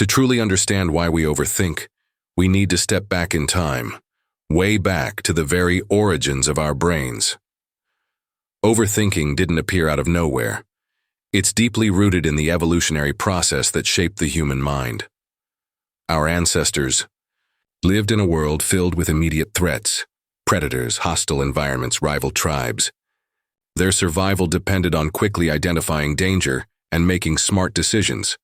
To truly understand why we overthink, we need to step back in time, way back to the very origins of our brains. Overthinking didn't appear out of nowhere. It's deeply rooted in the evolutionary process that shaped the human mind. Our ancestors lived in a world filled with immediate threats, predators, hostile environments, rival tribes. Their survival depended on quickly identifying danger and making smart decisions.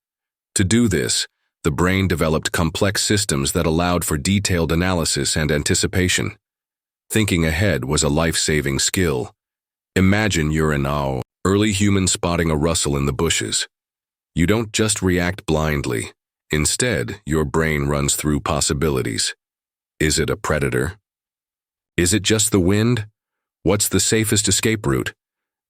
To do this, the brain developed complex systems that allowed for detailed analysis and anticipation. Thinking ahead was a life-saving skill. Imagine you're an early human spotting a rustle in the bushes. You don't just react blindly. Instead, your brain runs through possibilities. Is it a predator? Is it just the wind? What's the safest escape route?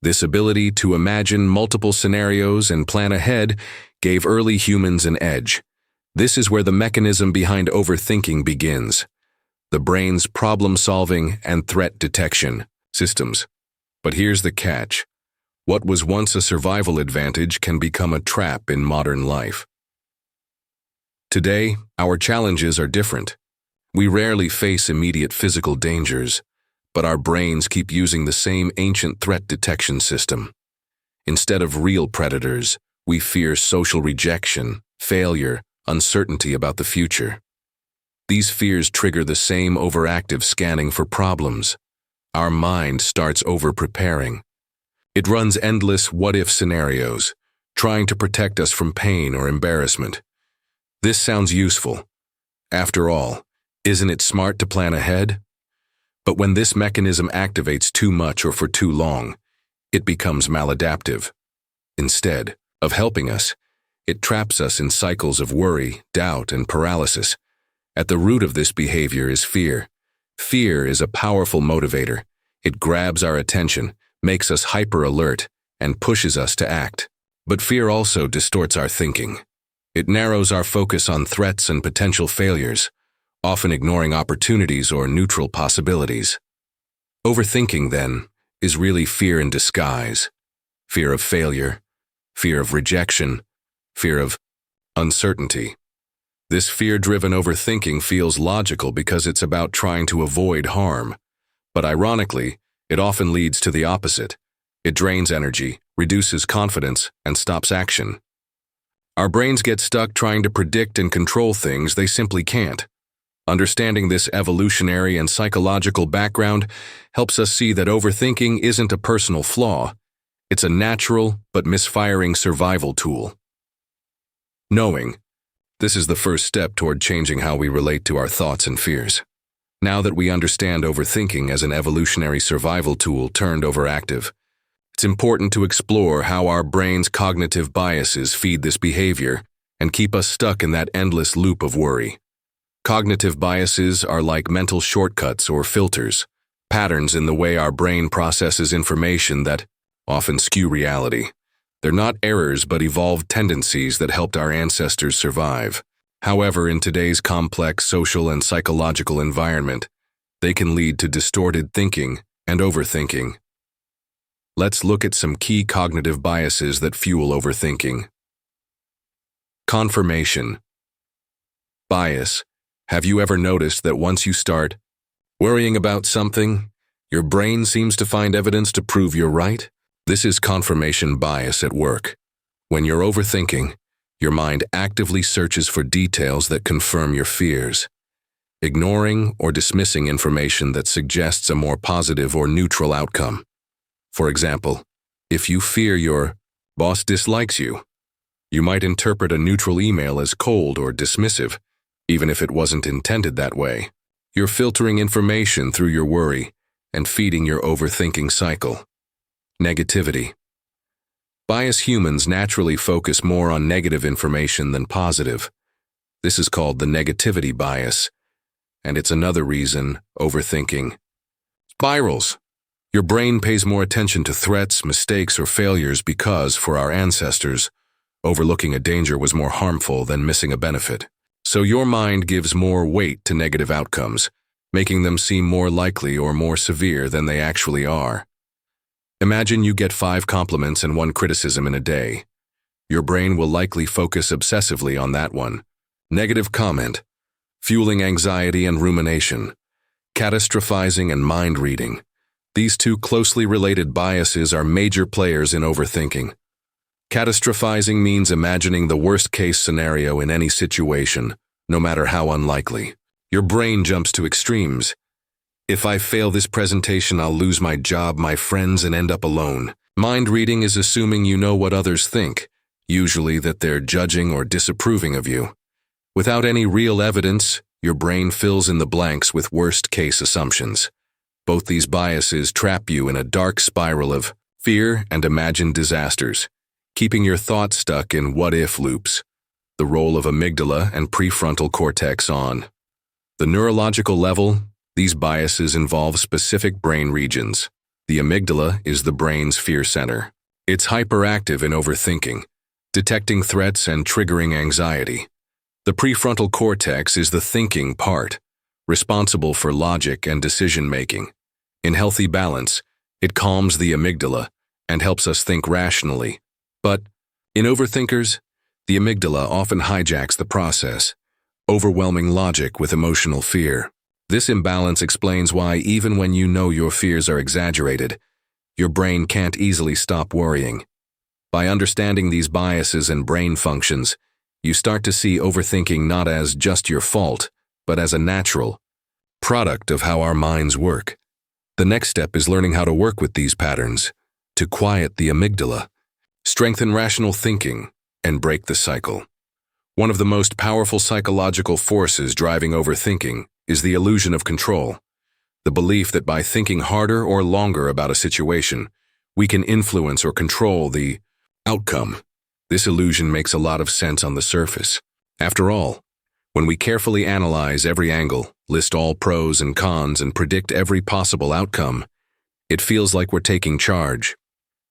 This ability to imagine multiple scenarios and plan ahead gave early humans an edge. This is where the mechanism behind overthinking begins. The brain's problem-solving and threat detection systems. But here's the catch. What was once a survival advantage can become a trap in modern life. Today, our challenges are different. We rarely face immediate physical dangers, but our brains keep using the same ancient threat detection system. Instead of real predators, we fear social rejection, failure, uncertainty about the future. These fears trigger the same overactive scanning for problems. Our mind starts over-preparing. It runs endless what-if scenarios, trying to protect us from pain or embarrassment. This sounds useful. After all, isn't it smart to plan ahead? But when this mechanism activates too much or for too long, it becomes maladaptive. Instead of helping us, it traps us in cycles of worry, doubt, and paralysis. At the root of this behavior is fear. Fear is a powerful motivator. It grabs our attention, makes us hyper-alert, and pushes us to act. But fear also distorts our thinking. It narrows our focus on threats and potential failures, often ignoring opportunities or neutral possibilities. Overthinking, then, is really fear in disguise. Fear of failure, fear of rejection, fear of uncertainty. This fear-driven overthinking feels logical because it's about trying to avoid harm. But ironically, it often leads to the opposite. It drains energy, reduces confidence, and stops action. Our brains get stuck trying to predict and control things they simply can't. Understanding this evolutionary and psychological background helps us see that overthinking isn't a personal flaw. It's a natural but misfiring survival tool. Knowing. This is the first step toward changing how we relate to our thoughts and fears. Now that we understand overthinking as an evolutionary survival tool turned overactive, it's important to explore how our brain's cognitive biases feed this behavior and keep us stuck in that endless loop of worry. Cognitive biases are like mental shortcuts or filters, patterns in the way our brain processes information that often skew reality. They're not errors but evolved tendencies that helped our ancestors survive. However, in today's complex social and psychological environment, they can lead to distorted thinking and overthinking. Let's look at some key cognitive biases that fuel overthinking. Confirmation bias. Have you ever noticed that once you start worrying about something, your brain seems to find evidence to prove you're right? This is confirmation bias at work. When you're overthinking, your mind actively searches for details that confirm your fears, ignoring or dismissing information that suggests a more positive or neutral outcome. For example, if you fear your boss dislikes you, you might interpret a neutral email as cold or dismissive, even if it wasn't intended that way. You're filtering information through your worry and feeding your overthinking cycle. Negativity. Biased humans naturally focus more on negative information than positive. This is called the negativity bias, and it's another reason overthinking spirals. Your brain pays more attention to threats, mistakes, or failures because, for our ancestors, overlooking a danger was more harmful than missing a benefit. So your mind gives more weight to negative outcomes, making them seem more likely or more severe than they actually are. Imagine you get 5 compliments and 1 criticism in a day. Your brain will likely focus obsessively on that one, Negative comment, fueling anxiety and rumination. Catastrophizing and mind reading. These two closely related biases are major players in overthinking. Catastrophizing means imagining the worst-case scenario in any situation, no matter how unlikely. Your brain jumps to extremes. If I fail this presentation, I'll lose my job, my friends, and end up alone. Mind reading is assuming you know what others think, usually that they're judging or disapproving of you. Without any real evidence, your brain fills in the blanks with worst-case assumptions. Both these biases trap you in a dark spiral of fear and imagined disasters, keeping your thoughts stuck in what-if loops. The role of amygdala and prefrontal cortex on. The neurological level, these biases involve specific brain regions. The amygdala is the brain's fear center. It's hyperactive in overthinking, detecting threats and triggering anxiety. The prefrontal cortex is the thinking part, responsible for logic and decision-making. In healthy balance, it calms the amygdala and helps us think rationally. But in overthinkers, the amygdala often hijacks the process, overwhelming logic with emotional fear. This imbalance explains why even when you know your fears are exaggerated, your brain can't easily stop worrying. By understanding these biases and brain functions, you start to see overthinking not as just your fault, but as a natural product of how our minds work. The next step is learning how to work with these patterns, to quiet the amygdala, strengthen rational thinking, and break the cycle. One of the most powerful psychological forces driving overthinking is the illusion of control, the belief that by thinking harder or longer about a situation, we can influence or control the outcome. This illusion makes a lot of sense on the surface. After all, when we carefully analyze every angle, list all pros and cons, and predict every possible outcome, it feels like we're taking charge.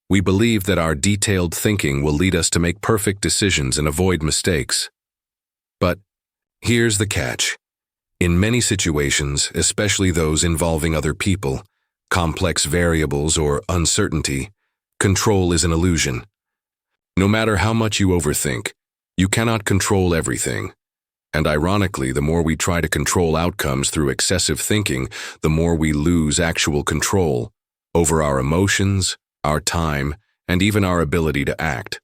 We believe that our detailed thinking will lead us to make perfect decisions and avoid mistakes. But here's the catch. In many situations, especially those involving other people, complex variables, or uncertainty, control is an illusion. No matter how much you overthink, you cannot control everything. And ironically, the more we try to control outcomes through excessive thinking, the more we lose actual control over our emotions, our time, and even our ability to act.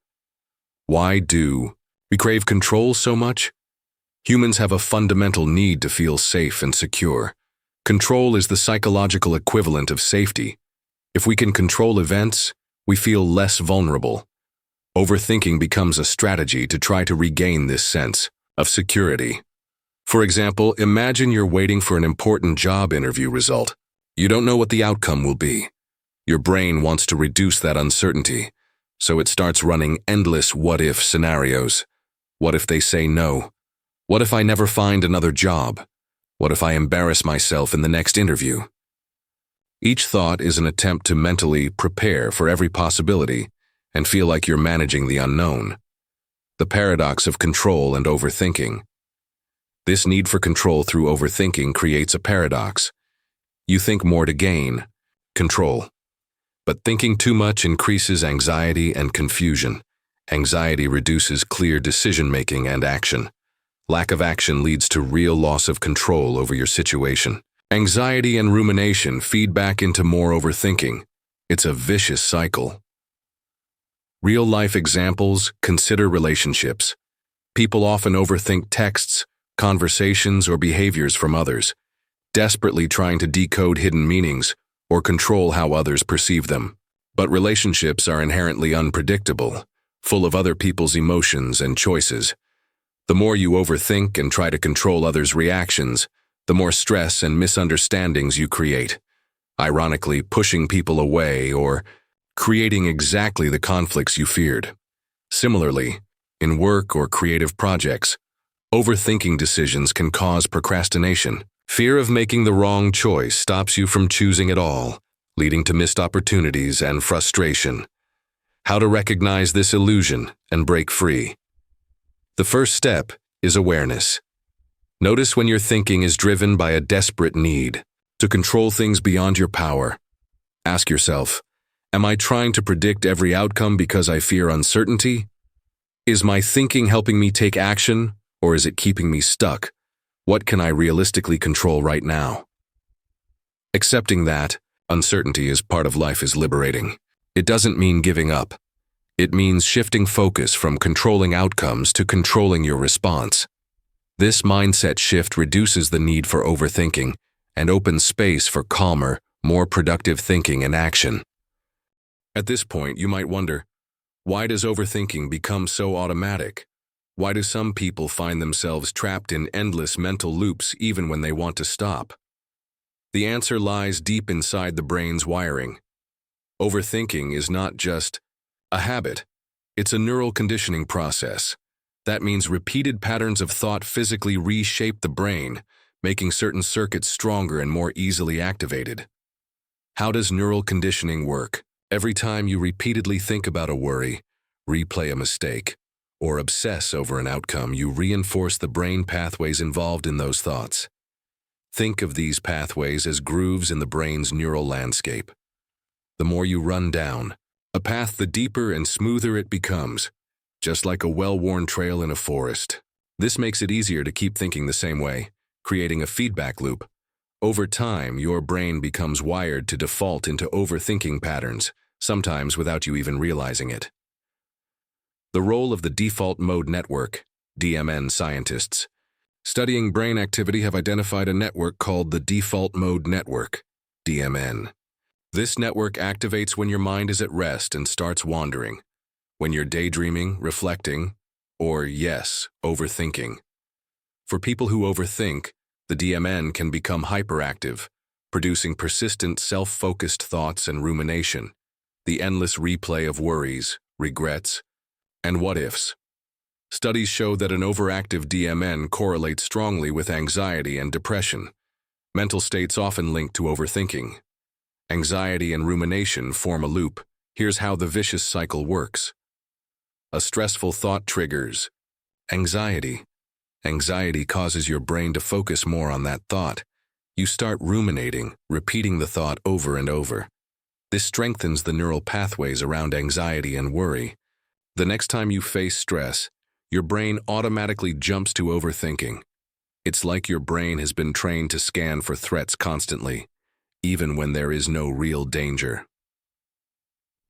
Why do we crave control so much? Humans have a fundamental need to feel safe and secure. Control is the psychological equivalent of safety. If we can control events, we feel less vulnerable. Overthinking becomes a strategy to try to regain this sense of security. For example, imagine you're waiting for an important job interview result. You don't know what the outcome will be. Your brain wants to reduce that uncertainty, so it starts running endless what-if scenarios. What if they say no? What if I never find another job? What if I embarrass myself in the next interview? Each thought is an attempt to mentally prepare for every possibility and feel like you're managing the unknown. The paradox of control and overthinking. This need for control through overthinking creates a paradox. You think more to gain control. But thinking too much increases anxiety and confusion. Anxiety reduces clear decision-making and action. Lack of action leads to real loss of control over your situation. Anxiety and rumination feed back into more overthinking. It's a vicious cycle. Real-life examples: consider relationships. People often overthink texts, conversations, or behaviors from others, desperately trying to decode hidden meanings or control how others perceive them. But relationships are inherently unpredictable, full of other people's emotions and choices. The more you overthink and try to control others' reactions, the more stress and misunderstandings you create, ironically pushing people away or creating exactly the conflicts you feared. Similarly, in work or creative projects, overthinking decisions can cause procrastination. Fear of making the wrong choice stops you from choosing at all, leading to missed opportunities and frustration. How to recognize this illusion and break free? The first step is awareness. Notice when your thinking is driven by a desperate need to control things beyond your power. Ask yourself, am I trying to predict every outcome because I fear uncertainty? Is my thinking helping me take action, Or is it keeping me stuck? What can I realistically control right now? Accepting that uncertainty is part of life is liberating. It doesn't mean giving up. It means shifting focus from controlling outcomes to controlling your response. This mindset shift reduces the need for overthinking and opens space for calmer, more productive thinking and action. At this point, you might wonder, why does overthinking become so automatic? Why do some people find themselves trapped in endless mental loops even when they want to stop? The answer lies deep inside the brain's wiring. Overthinking is not just a habit. It's a neural conditioning process. That means repeated patterns of thought physically reshape the brain, making certain circuits stronger and more easily activated. How does neural conditioning work? Every time you repeatedly think about a worry, replay a mistake, or obsess over an outcome, you reinforce the brain pathways involved in those thoughts. Think of these pathways as grooves in the brain's neural landscape. The more you run down a path, the deeper and smoother it becomes, just like a well-worn trail in a forest. This makes it easier to keep thinking the same way, creating a feedback loop. Over time, your brain becomes wired to default into overthinking patterns, sometimes without you even realizing it. The role of the default mode network, DMN scientists, studying brain activity have identified a network called the default mode network, DMN. This network activates when your mind is at rest and starts wandering, when you're daydreaming, reflecting, or, yes, overthinking. For people who overthink, the DMN can become hyperactive, producing persistent self-focused thoughts and rumination, the endless replay of worries, regrets, and what-ifs. Studies show that an overactive DMN correlates strongly with anxiety and depression, mental states often linked to overthinking. Anxiety and rumination form a loop. Here's how the vicious cycle works. A stressful thought triggers anxiety. Anxiety causes your brain to focus more on that thought. You start ruminating, repeating the thought over and over. This strengthens the neural pathways around anxiety and worry. The next time you face stress, your brain automatically jumps to overthinking. It's like your brain has been trained to scan for threats constantly, even when there is no real danger.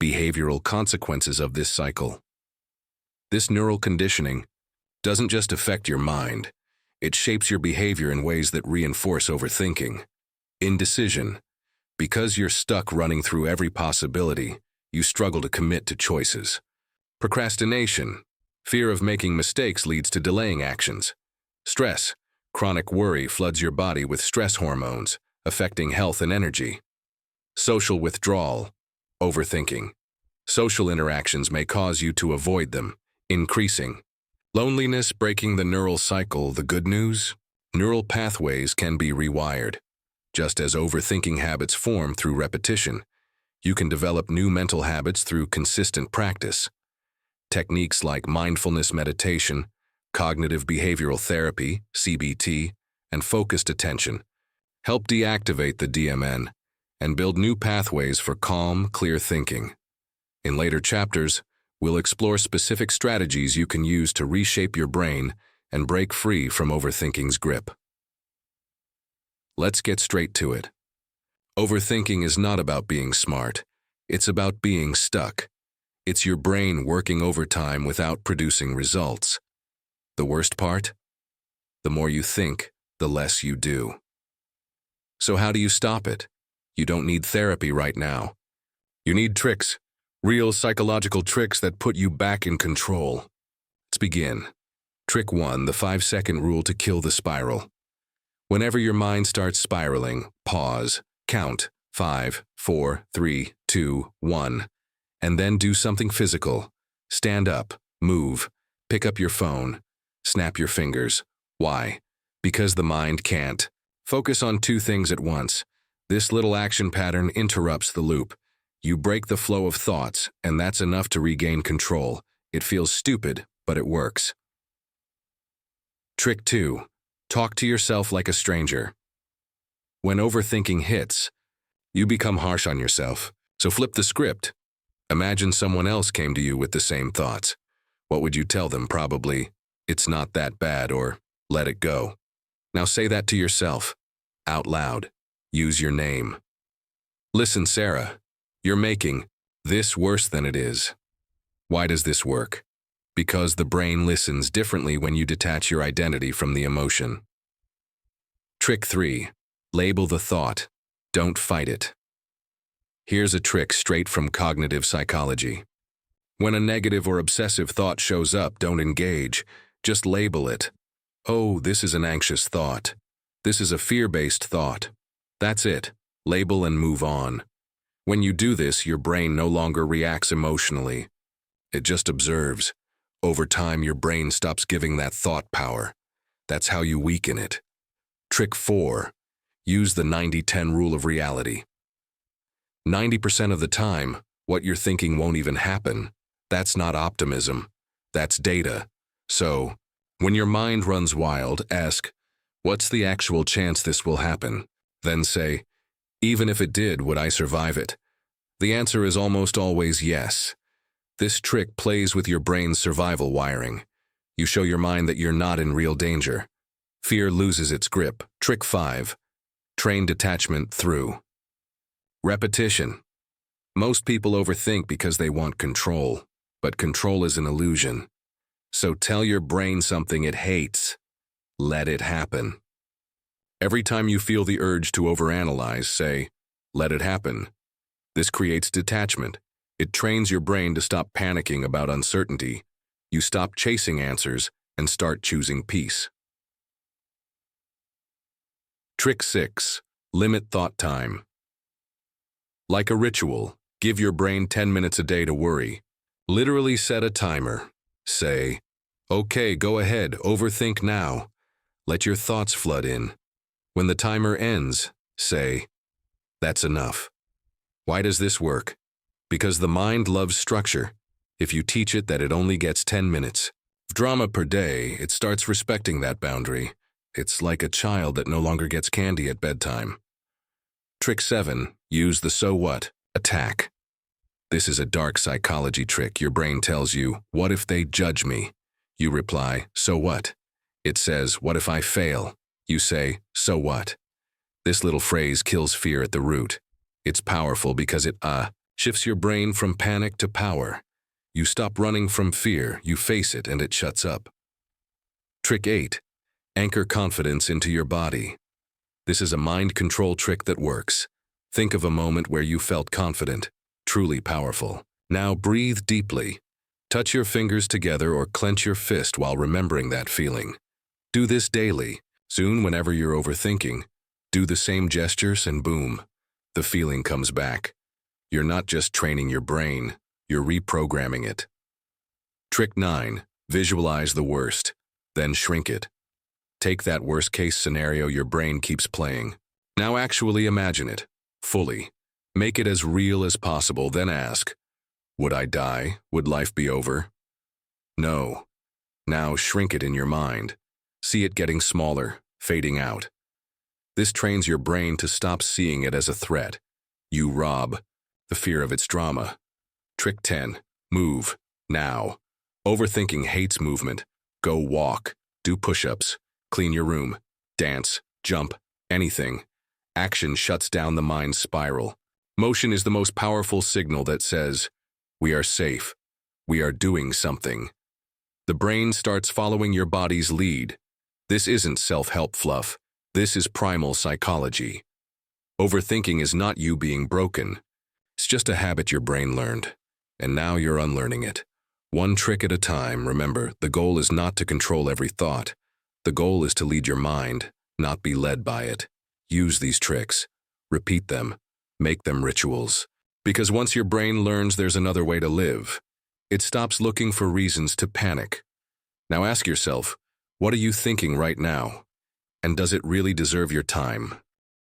Behavioral consequences of this cycle. This neural conditioning doesn't just affect your mind, it shapes your behavior in ways that reinforce overthinking. Indecision. Because you're stuck running through every possibility, you struggle to commit to choices. Procrastination. Fear of making mistakes leads to delaying actions. Stress. Chronic worry floods your body with stress hormones, affecting health and energy. Social withdrawal. Overthinking. Social interactions may cause you to avoid them, increasing loneliness, breaking the neural cycle. The good news? Neural pathways can be rewired. Just as overthinking habits form through repetition, you can develop new mental habits through consistent practice. Techniques like mindfulness meditation, cognitive behavioral therapy, CBT, and focused attention help deactivate the DMN and build new pathways for calm, clear thinking. In later chapters, we'll explore specific strategies you can use to reshape your brain and break free from overthinking's grip. Let's get straight to it. Overthinking is not about being smart. It's about being stuck. It's your brain working overtime without producing results. The worst part? The more you think, the less you do. So how do you stop it? You don't need therapy right now. You need tricks, real psychological tricks that put you back in control. Let's begin. Trick 1, the 5-second rule to kill the spiral. Whenever your mind starts spiraling, pause, count 5, 4, 3, 2, 1, and then do something physical. Stand up, move, pick up your phone, snap your fingers. Why? Because the mind can't. Focus on 2 things at once. This little action pattern interrupts the loop. You break the flow of thoughts, and that's enough to regain control. It feels stupid, but it works. Trick 2. Talk to yourself like a stranger. When overthinking hits, you become harsh on yourself. So flip the script. Imagine someone else came to you with the same thoughts. What would you tell them? Probably, "It's not that bad," or "Let it go." Now say that to yourself, out loud. Use your name. "Listen, Sarah, you're making this worse than it is." Why does this work? Because the brain listens differently when you detach your identity from the emotion. Trick 3. Label the thought. Don't fight it. Here's a trick straight from cognitive psychology. When a negative or obsessive thought shows up, don't engage. Just label it. "Oh, this is an anxious thought. This is a fear-based thought." That's it. Label and move on. When you do this, your brain no longer reacts emotionally. It just observes. Over time, your brain stops giving that thought power. That's how you weaken it. Trick 4. Use the 90-10 rule of reality. 90% of the time, what you're thinking won't even happen. That's not optimism. That's data. So, when your mind runs wild, ask, "What's the actual chance this will happen?" Then say, "Even if it did, would I survive it?" The answer is almost always yes. This trick plays with your brain's survival wiring. You show your mind that you're not in real danger. Fear loses its grip. Trick 5. Train detachment through repetition. Most people overthink because they want control, but control is an illusion. So tell your brain something it hates. Let it happen. Every time you feel the urge to overanalyze, say, "Let it happen." This creates detachment. It trains your brain to stop panicking about uncertainty. You stop chasing answers and start choosing peace. Trick 6. Limit thought time. Like a ritual, give your brain 10 minutes a day to worry. Literally set a timer. Say, "Okay, go ahead, overthink now." Let your thoughts flood in. When the timer ends, say, "That's enough." Why does this work? Because the mind loves structure. If you teach it that it only gets 10 minutes of drama per day, it starts respecting that boundary. It's like a child that no longer gets candy at bedtime. Trick 7. Use the "so what" attack. This is a dark psychology trick. Your brain tells you, "What if they judge me?" You reply, "So what?" It says, "What if I fail?" You say, "So what?" This little phrase kills fear at the root. It's powerful because it shifts your brain from panic to power. You stop running from fear, you face it, and it shuts up. Trick 8. Anchor confidence into your body. This is a mind control trick that works. Think of a moment where you felt confident, truly powerful. Now breathe deeply. Touch your fingers together or clench your fist while remembering that feeling. Do this daily. Soon, whenever you're overthinking, do the same gestures and boom, the feeling comes back. You're not just training your brain, you're reprogramming it. Trick 9. Visualize the worst, then shrink it. Take that worst-case scenario your brain keeps playing. Now actually imagine it, fully. Make it as real as possible, then ask, "Would I die? Would life be over?" No. Now shrink it in your mind. See it getting smaller, fading out. This trains your brain to stop seeing it as a threat. You rob the fear of its drama. Trick 10. Move. Now. Overthinking hates movement. Go walk. Do push-ups. Clean your room. Dance. Jump. Anything. Action shuts down the mind's spiral. Motion is the most powerful signal that says, "We are safe. We are doing something." The brain starts following your body's lead. This isn't self-help fluff. This is primal psychology. Overthinking is not you being broken. It's just a habit your brain learned. And now you're unlearning it. One trick at a time. Remember, the goal is not to control every thought. The goal is to lead your mind, not be led by it. Use these tricks. Repeat them. Make them rituals. Because once your brain learns there's another way to live, it stops looking for reasons to panic. Now ask yourself, what are you thinking right now? And does it really deserve your time?